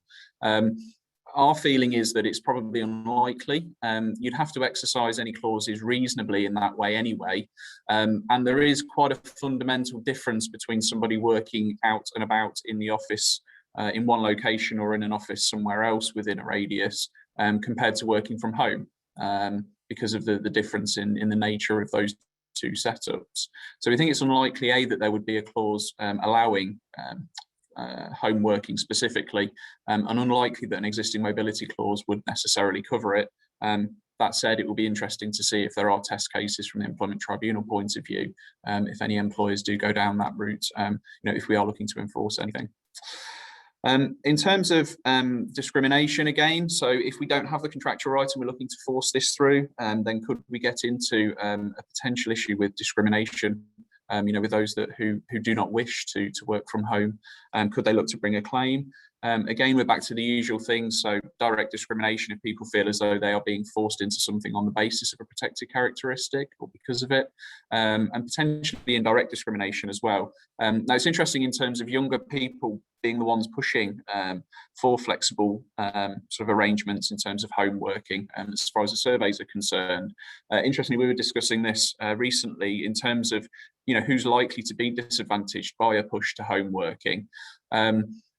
S4: Our feeling is that it's probably unlikely. You'd have to exercise any clauses reasonably in that way anyway. And there is quite a fundamental difference between somebody working out and about in the office in one location or in an office somewhere else within a radius compared to working from home, because of the difference in the nature of those two setups. So we think it's unlikely, A, that there would be a clause allowing home working specifically, and unlikely that an existing mobility clause would necessarily cover it. That said, it will be interesting to see if there are test cases from the Employment Tribunal point of view, if any employers do go down that route, if we are looking to enforce anything. In terms of discrimination again, so if we don't have the contractual right and we're looking to force this through, then could we get into a potential issue with discrimination? With those who do not wish to work from home, could they look to bring a claim? Again, we're back to the usual things. So direct discrimination, if people feel as though they are being forced into something on the basis of a protected characteristic or because of it, and potentially indirect discrimination as well. Now, it's interesting in terms of younger people being the ones pushing for flexible sort of arrangements in terms of home working, as far as the surveys are concerned. Interestingly, we were discussing this recently in terms of who's likely to be disadvantaged by a push to home working.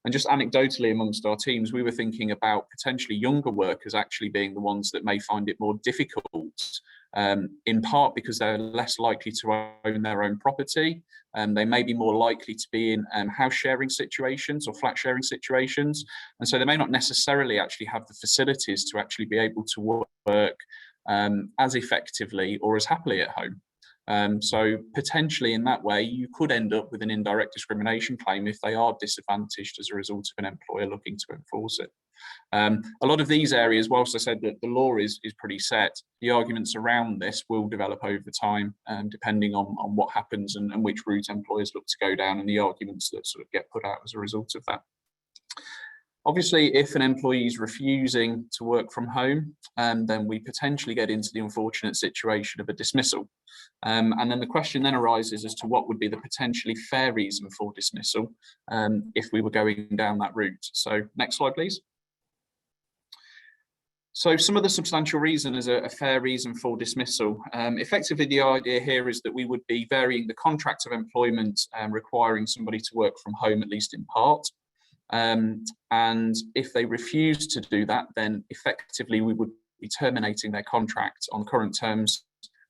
S4: And just anecdotally amongst our teams, we were thinking about potentially younger workers actually being the ones that may find it more difficult, in part because they're less likely to own their own property, and they may be more likely to be in house sharing situations or flat sharing situations. And so they may not necessarily actually have the facilities to actually be able to work as effectively or as happily at home. So potentially in that way, you could end up with an indirect discrimination claim if they are disadvantaged as a result of an employer looking to enforce it. A lot of these areas, whilst I said that the law is pretty set, the arguments around this will develop over time, depending on what happens and which route employers look to go down and the arguments that sort of get put out as a result of that. Obviously, if an employee is refusing to work from home, then we potentially get into the unfortunate situation of a dismissal. And then the question then arises as to what would be the potentially fair reason for dismissal if we were going down that route. So next slide, please. So some of the substantial reason is a fair reason for dismissal. Effectively, the idea here is that we would be varying the contract of employment requiring somebody to work from home, at least in part. And if they refuse to do that, then effectively we would be terminating their contract on current terms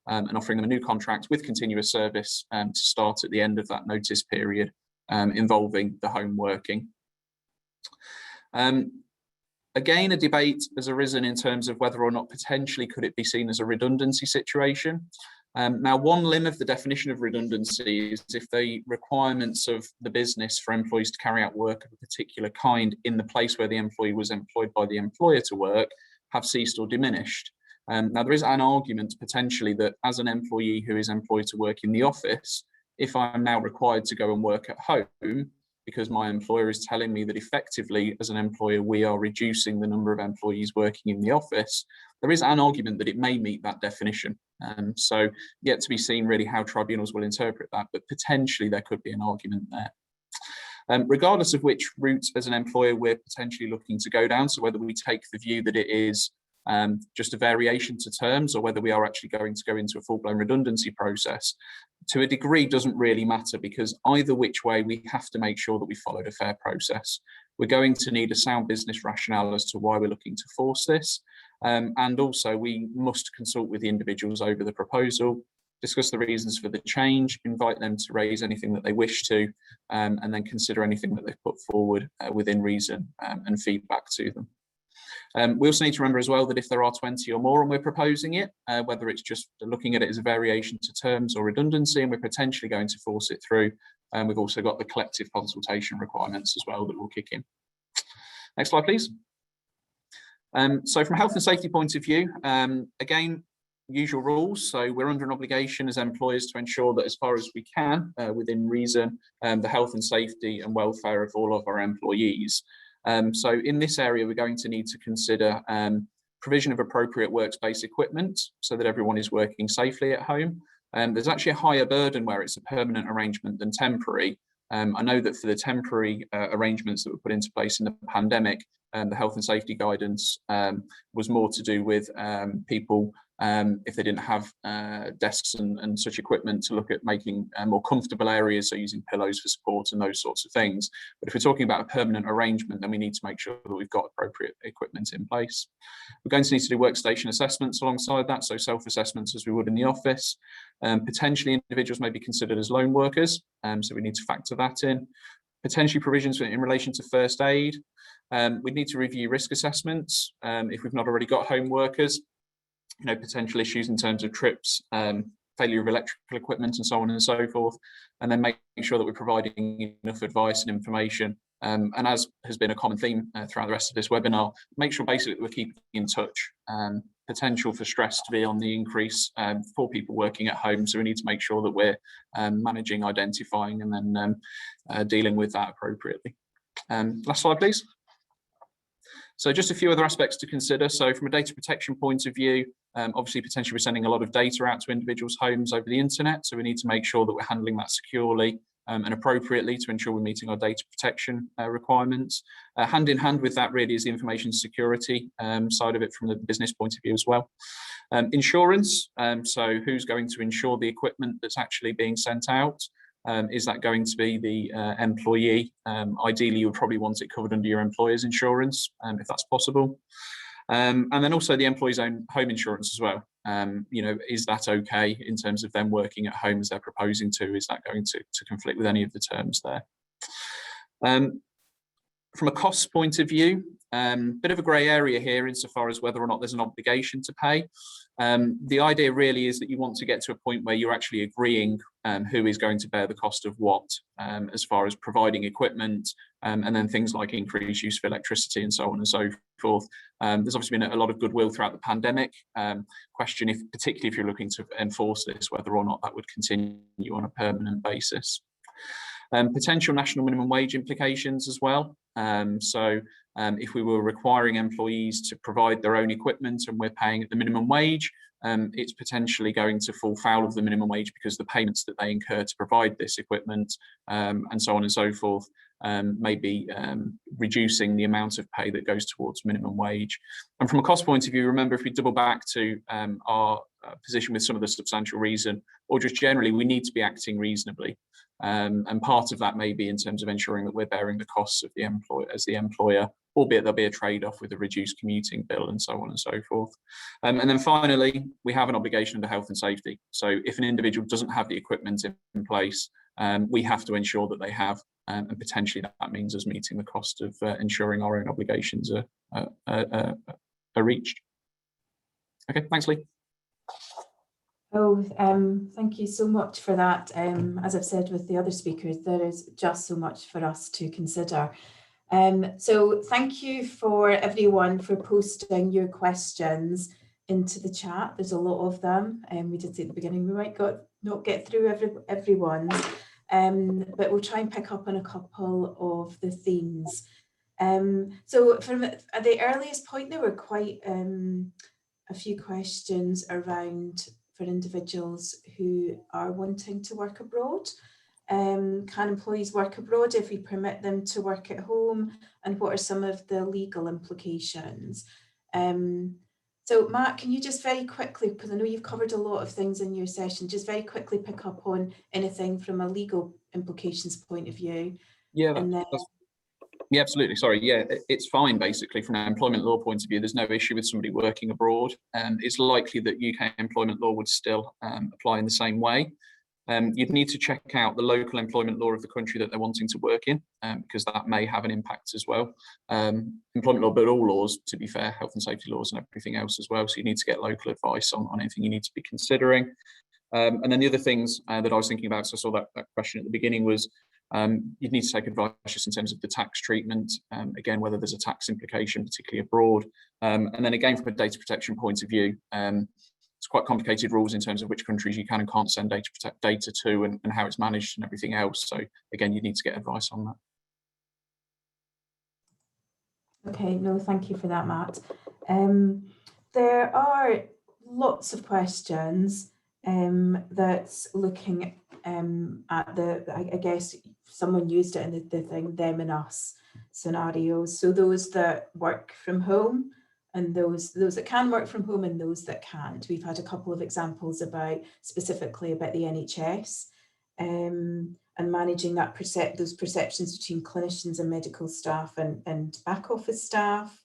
S4: and offering them a new contract with continuous service to start at the end of that notice period involving the home working. Again, a debate has arisen in terms of whether or not potentially could it be seen as a redundancy situation. Now, one limb of the definition of redundancy is if the requirements of the business for employees to carry out work of a particular kind in the place where the employee was employed by the employer to work have ceased or diminished. Now, there is an argument potentially that as an employee who is employed to work in the office, if I'm now required to go and work at home, because my employer is telling me that effectively as an employer, we are reducing the number of employees working in the office, there is an argument that it may meet that definition. So yet to be seen really how tribunals will interpret that, but potentially there could be an argument there. Regardless of which route as an employer we're potentially looking to go down, so whether we take the view that it is just a variation to terms or whether we are actually going to go into a full-blown redundancy process, to a degree doesn't really matter, because either which way we have to make sure that we followed a fair process. We're going to need a sound business rationale as to why we're looking to force this. And also we must consult with the individuals over the proposal, discuss the reasons for the change, invite them to raise anything that they wish to, and then consider anything that they've put forward within reason and feedback to them. We also need to remember as well that if there are 20 or more and we're proposing it, whether it's just looking at it as a variation to terms or redundancy, and we're potentially going to force it through, we've also got the collective consultation requirements as well that will kick in. Next slide, please. So from a health and safety point of view, again, usual rules. So we're under an obligation as employers to ensure that as far as we can, within reason, the health and safety and welfare of all of our employees. So in this area, we're going to need to consider provision of appropriate workspace equipment so that everyone is working safely at home. There's actually a higher burden where it's a permanent arrangement than temporary. I know that for the temporary arrangements that were put into place in the pandemic, the health and safety guidance was more to do with people, if they didn't have desks and such equipment, to look at making more comfortable areas, so using pillows for support and those sorts of things. But if we're talking about a permanent arrangement, then we need to make sure that we've got appropriate equipment in place. We're going to need to do workstation assessments alongside that, so self-assessments as we would in the office. Potentially individuals may be considered as lone workers, so we need to factor that in. Potentially provisions in relation to first aid. We need to review risk assessments if we've not already got home workers, potential issues in terms of trips, failure of electrical equipment and so on and so forth, and then making sure that we're providing enough advice and information. And as has been a common theme throughout the rest of this webinar, make sure basically that we're keeping in touch. Potential for stress to be on the increase for people working at home, so we need to make sure that we're managing, identifying, and then dealing with that appropriately. Last slide, please. So just a few other aspects to consider. So from a data protection point of view, obviously potentially we're sending a lot of data out to individuals' homes over the internet, so we need to make sure that we're handling that securely and appropriately to ensure we're meeting our data protection requirements. Hand in hand with that really is the information security side of it from the business point of view as well. Insurance, so who's going to insure the equipment that's actually being sent out? Is that going to be the employee? Ideally, you would probably want it covered under your employer's insurance, if that's possible. And then also the employee's own home insurance as well. Is that okay in terms of them working at home as they're proposing to? Is that going to conflict with any of the terms there? From a costs point of view, bit of a grey area here insofar as whether or not there's an obligation to pay. The idea really is that you want to get to a point where you're actually agreeing who is going to bear the cost of what, as far as providing equipment, and then things like increased use of electricity and so on and so forth. There's obviously been a lot of goodwill throughout the pandemic. Question, particularly if you're looking to enforce this, whether or not that would continue on a permanent basis. Potential national minimum wage implications as well. If we were requiring employees to provide their own equipment and we're paying at the minimum wage, it's potentially going to fall foul of the minimum wage because the payments that they incur to provide this equipment and so on and so forth may be reducing the amount of pay that goes towards minimum wage. And from a cost point of view, remember, if we double back to our position with some of the substantial reason, or just generally, we need to be acting reasonably. And part of that may be in terms of ensuring that we're bearing the costs of the employer, albeit there'll be a trade-off with a reduced commuting bill and so on and so forth. And then finally, we have an obligation under health and safety. So if an individual doesn't have the equipment in place, we have to ensure that they have, and potentially that means us meeting the cost of ensuring our own obligations are reached. Okay, thanks, Lee.
S1: Oh, thank you so much for that. As I've said with the other speakers, there is just so much for us to consider. So thank you for everyone for posting your questions into the chat. There's a lot of them, and we did say at the beginning we might not get through everyone, but we'll try and pick up on a couple of the themes. So from at the earliest point, there were quite a few questions around for individuals who are wanting to work abroad. Can employees work abroad if we permit them to work at home? And what are some of the legal implications? So Matt, can you just very quickly, because I know you've covered a lot of things in your session, just very quickly pick up on anything from a legal implications point of view?
S4: Yeah,
S1: and then,
S4: yeah, absolutely. Sorry. Yeah, it's fine. Basically, from an employment law point of view, there's no issue with somebody working abroad. It's likely that UK employment law would still apply in the same way. You'd need to check out the local employment law of the country that they're wanting to work in, because that may have an impact as well. Employment law, but all laws, to be fair, health and safety laws and everything else as well. So you need to get local advice on anything you need to be considering. And then the other things that I was thinking about, so I saw that question at the beginning, was you'd need to take advice just in terms of the tax treatment, again, whether there's a tax implication, particularly abroad. And then again, from a data protection point of view, it's quite complicated rules in terms of which countries you can and can't send data to and how it's managed and everything else. So again, you need to get advice on that.
S1: Okay, no, thank you for that, Matt. There are lots of questions that's looking at I guess someone used it in the thing, them and us scenarios. So those that work from home and those that can work from home and those that can't. We've had a couple of examples specifically about the NHS and managing those perceptions between clinicians and medical staff and back office staff.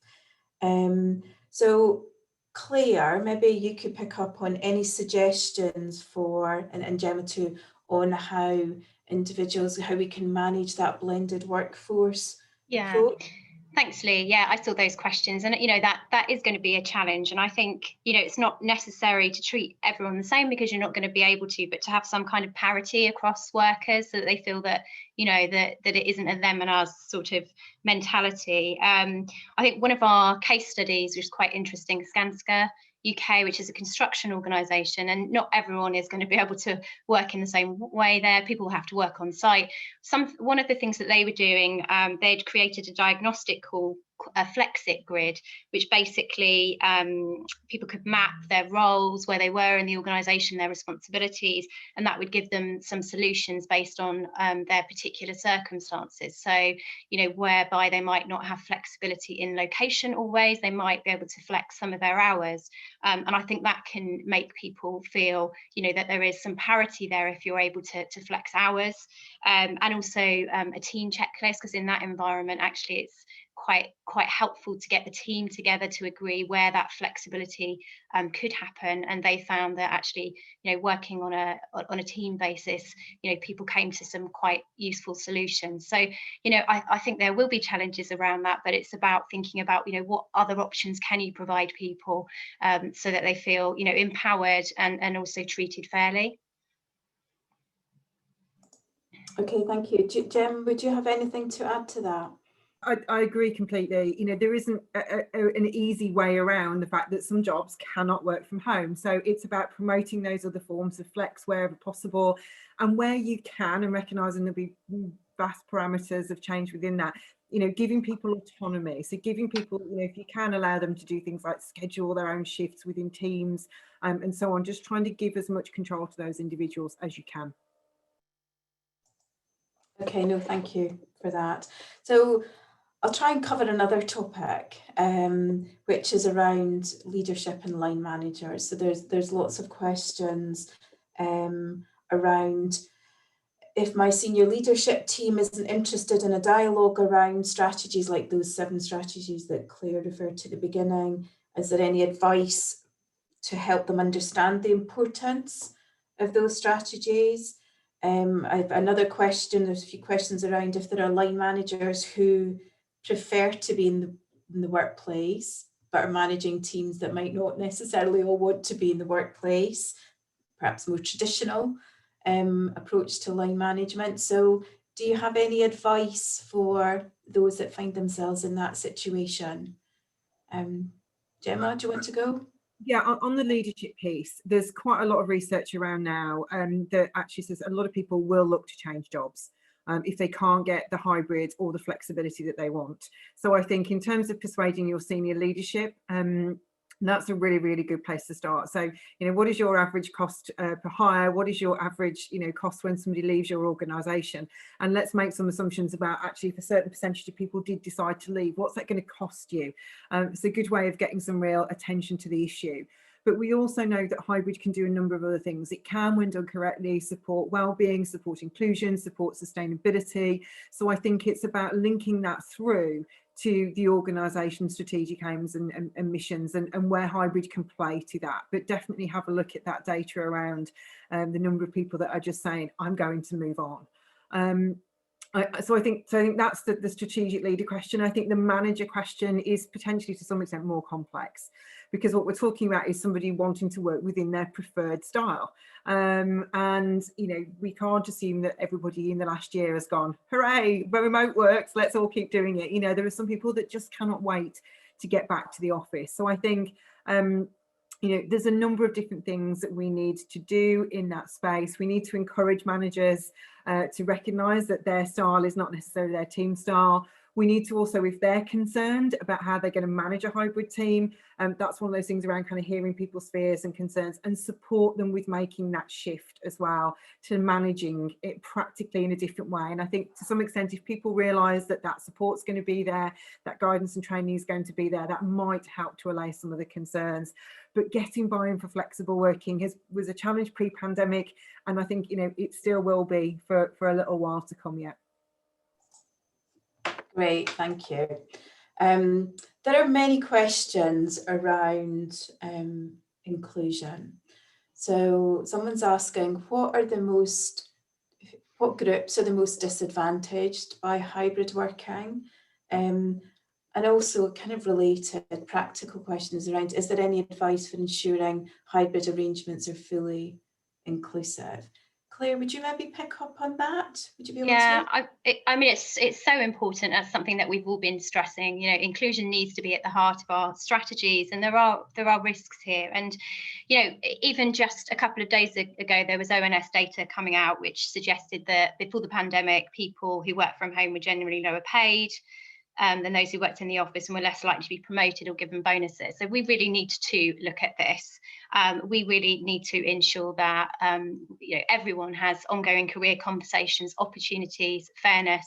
S1: So Claire, maybe you could pick up on any suggestions for, and Gemma too, on how we can manage that blended workforce.
S2: Yeah.
S1: approach.
S2: Thanks, Lee. Yeah, I saw those questions, and that is going to be a challenge. And I think it's not necessary to treat everyone the same, because you're not going to be able to, but to have some kind of parity across workers so that they feel that that it isn't a them and us sort of mentality. I think one of our case studies, which is quite interesting, Skanska UK, which is a construction organisation, and not everyone is going to be able to work in the same way there. People have to work on site. One of the things that they were doing, they'd created a diagnostic called a Flexit grid, which basically people could map their roles, where they were in the organisation, their responsibilities, and that would give them some solutions based on their particular circumstances. So, whereby they might not have flexibility in location always, they might be able to flex some of their hours. And I think that can make people feel, that there is some parity there if you're able to flex hours, and also a team checklist, because in that environment, actually, it's quite helpful to get the team together to agree where that flexibility could happen. And they found that actually, working on a team basis, people came to some quite useful solutions. So, I think there will be challenges around that, but it's about thinking about, what other options can you provide people so that they feel, empowered and also treated fairly.
S1: Okay, thank you. Jem, would you have anything to add to that?
S3: I agree completely. There isn't an easy way around the fact that some jobs cannot work from home. So it's about promoting those other forms of flex wherever possible, and where you can, and recognising there'll be vast parameters of change within that, giving people autonomy. So giving people, if you can, allow them to do things like schedule their own shifts within teams and so on, just trying to give as much control to those individuals as you can.
S1: Okay, no, thank you for that. So I'll try and cover another topic, which is around leadership and line managers. So there's lots of questions around if my senior leadership team isn't interested in a dialogue around strategies like those 7 strategies that Claire referred to at the beginning, is there any advice to help them understand the importance of those strategies? I have another question. There's a few questions around if there are line managers who prefer to be in the workplace, but are managing teams that might not necessarily all want to be in the workplace, perhaps more traditional approach to line management. So do you have any advice for those that find themselves in that situation? Gemma, do you want to go?
S3: Yeah, on the leadership piece, there's quite a lot of research around now that actually says a lot of people will look to change jobs if they can't get the hybrid or the flexibility that they want. So I think in terms of persuading your senior leadership, that's a really, really good place to start. So, you know, what is your average cost per hire? What is your average, you know, cost when somebody leaves your organisation? And let's make some assumptions about actually if a certain percentage of people did decide to leave, what's that going to cost you? It's a good way of getting some real attention to the issue. But we also know that hybrid can do a number of other things. It can, when done correctly, support well-being, support inclusion, support sustainability. So I think it's about linking that through to the organisation's strategic aims and missions and where hybrid can play to that. But definitely have a look at that data around the number of people that are just saying, I'm going to move on. So I think that's the strategic leader question. I think the manager question is potentially to some extent more complex, because what we're talking about is somebody wanting to work within their preferred style. And, you know, we can't assume that everybody in the last year has gone, hooray, remote works, let's all keep doing it. You know, there are some people that just cannot wait to get back to the office. So I think, you know, there's a number of different things that we need to do in that space. We need to encourage managers to recognise that their style is not necessarily their team style. We need to also, if they're concerned about how they're going to manage a hybrid team, that's one of those things around kind of hearing people's fears and concerns and support them with making that shift as well to managing it practically in a different way. And I think to some extent, if people realise that that support's going to be there, that guidance and training is going to be there, that might help to allay some of the concerns. But getting buy-in for flexible working was a challenge pre-pandemic, and I think, you know, it still will be for a little while to come yet.
S1: Great, thank you. There are many questions around inclusion. So someone's asking, what groups are the most disadvantaged by hybrid working? And also kind of related practical questions around, is there any advice for ensuring hybrid arrangements are fully inclusive? Claire, would you maybe pick up on that? Would you be able to?
S2: Yeah, I mean, it's so important. That's something that we've all been stressing. You know, inclusion needs to be at the heart of our strategies, and there are risks here. And, you know, even just a couple of days ago, there was ONS data coming out which suggested that before the pandemic, people who work from home were generally lower paid than those who worked in the office and were less likely to be promoted or given bonuses. So we really need to look at this. We really need to ensure that you know, everyone has ongoing career conversations, opportunities, fairness,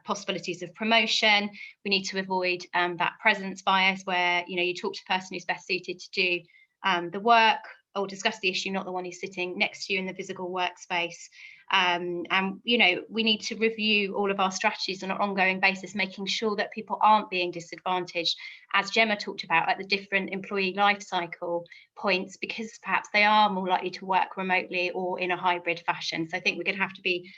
S2: possibilities of promotion. We need to avoid that presence bias where, you know, you talk to the person who's best suited to do the work or discuss the issue, not the one who's sitting next to you in the physical workspace. And, you know, we need to review all of our strategies on an ongoing basis, making sure that people aren't being disadvantaged, as Gemma talked about, at the different employee life cycle points, because perhaps they are more likely to work remotely or in a hybrid fashion. So I think we're going to have to be,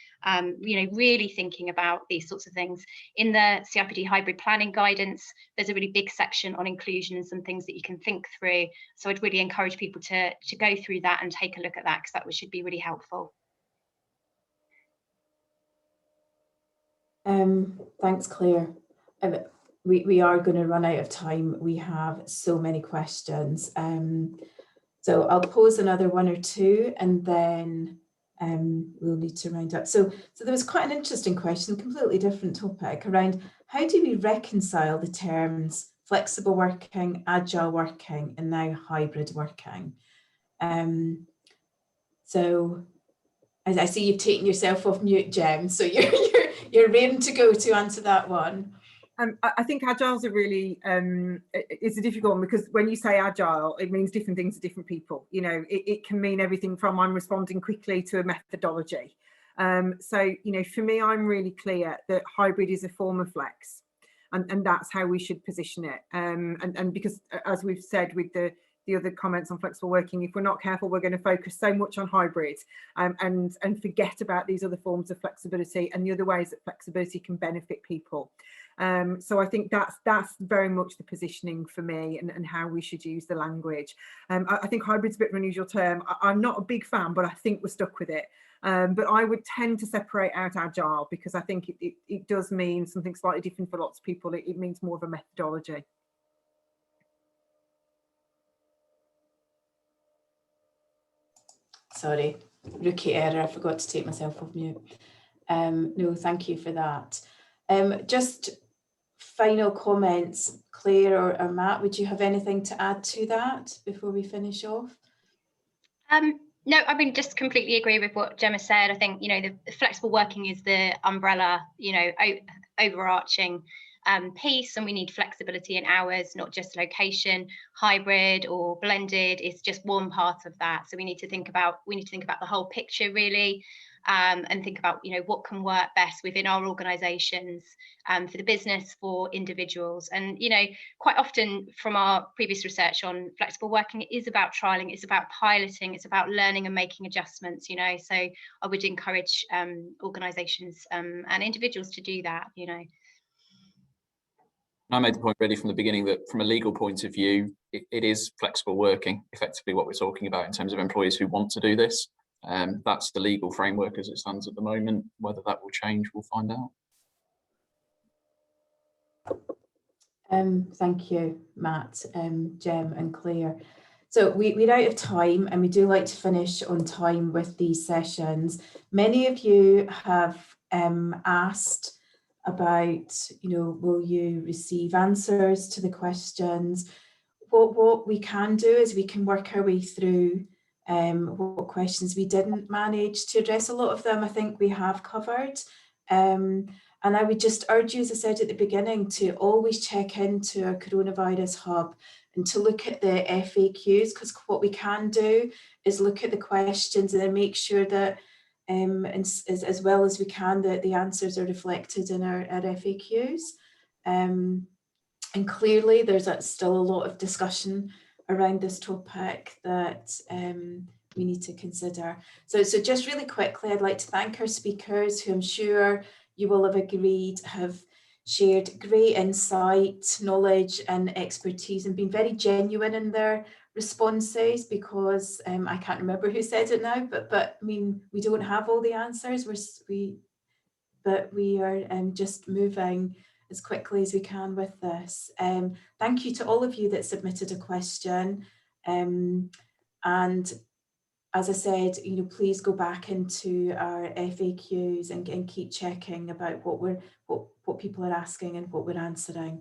S2: you know, really thinking about these sorts of things. In the CIPD hybrid planning guidance, there's a really big section on inclusion and some things that you can think through. So I'd really encourage people to go through that and take a look at that, because that should be really helpful.
S1: Thanks, Claire. We are going to run out of time. We have so many questions. So I'll pose another one or two and then we'll need to round up. So there was quite an interesting question, completely different topic, around how do we reconcile the terms flexible working, agile working, and now hybrid working? So as I see you've taken yourself off mute, Jem, so you're ready to go to answer that one.
S3: I think agile's a really, it's a difficult one, because when you say agile, it means different things to different people. You know, it can mean everything from I'm responding quickly to a methodology. So, you know, for me, I'm really clear that hybrid is a form of flex, and that's how we should position it. And because, as we've said, with the the other comments on flexible working, if we're not careful, we're going to focus so much on hybrid and forget about these other forms of flexibility and the other ways that flexibility can benefit people. So I think that's very much the positioning for me and how we should use the language. I think hybrid's a bit of an unusual term. I'm not a big fan, but I think we're stuck with it. But I would tend to separate out agile, because I think it does mean something slightly different for lots of people. It means more of a methodology.
S1: Sorry, rookie error, I forgot to take myself off mute. No, thank you for that. Just final comments, Claire or Matt, would you have anything to add to that before we finish off?
S2: No, I mean, just completely agree with what Gemma said. I think, the flexible working is the umbrella, overarching piece, and we need flexibility in hours, not just location. Hybrid or blended is just one part of that. So we need to think about the whole picture, really. And think about, what can work best within our organisations, for the business, for individuals. And, quite often from our previous research on flexible working, it is about trialling, it's about piloting, it's about learning and making adjustments, So I would encourage organisations and individuals to do that,
S4: I made the point really from the beginning that from a legal point of view, it is flexible working, effectively what we're talking about in terms of employees who want to do this. That's the legal framework as it stands at the moment. Whether that will change, we'll find out.
S1: Thank you, Matt, Jem and Claire. So we're out of time, and we do like to finish on time with these sessions. Many of you have asked about, will you receive answers to the questions? What we can do is we can work our way through what questions we didn't manage to address. A lot of them I think we have covered. And I would just urge you, as I said at the beginning, to always check into our Coronavirus Hub and to look at the FAQs, because what we can do is look at the questions and then make sure that as well as we can, that the answers are reflected in our FAQs. And clearly there's still a lot of discussion around this topic that we need to consider. So just really quickly, I'd like to thank our speakers, who I'm sure you will have agreed have shared great insight, knowledge and expertise, and been very genuine in their responses, because I can't remember who said it now, but I mean, we don't have all the answers, but we are just moving as quickly as we can with this. Thank you to all of you that submitted a question. And as I said, please go back into our FAQs and keep checking about what people are asking and what we're answering.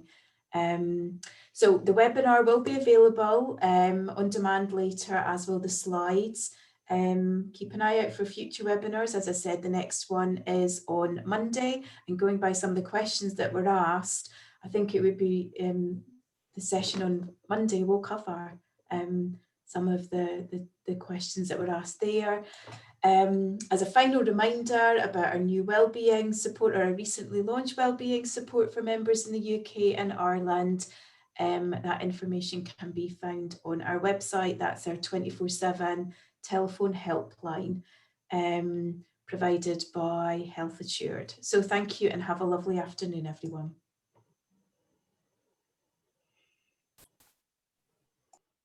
S1: So the webinar will be available on demand later, as will the slides. Keep an eye out for future webinars. As I said, the next one is on Monday, and going by some of the questions that were asked, I think it would be the session on Monday will cover some of the questions that were asked there. As a final reminder about our new wellbeing support, or our recently launched wellbeing support for members in the UK and Ireland, that information can be found on our website. That's our 24/7 telephone helpline provided by Health Assured. So thank you and have a lovely afternoon, everyone.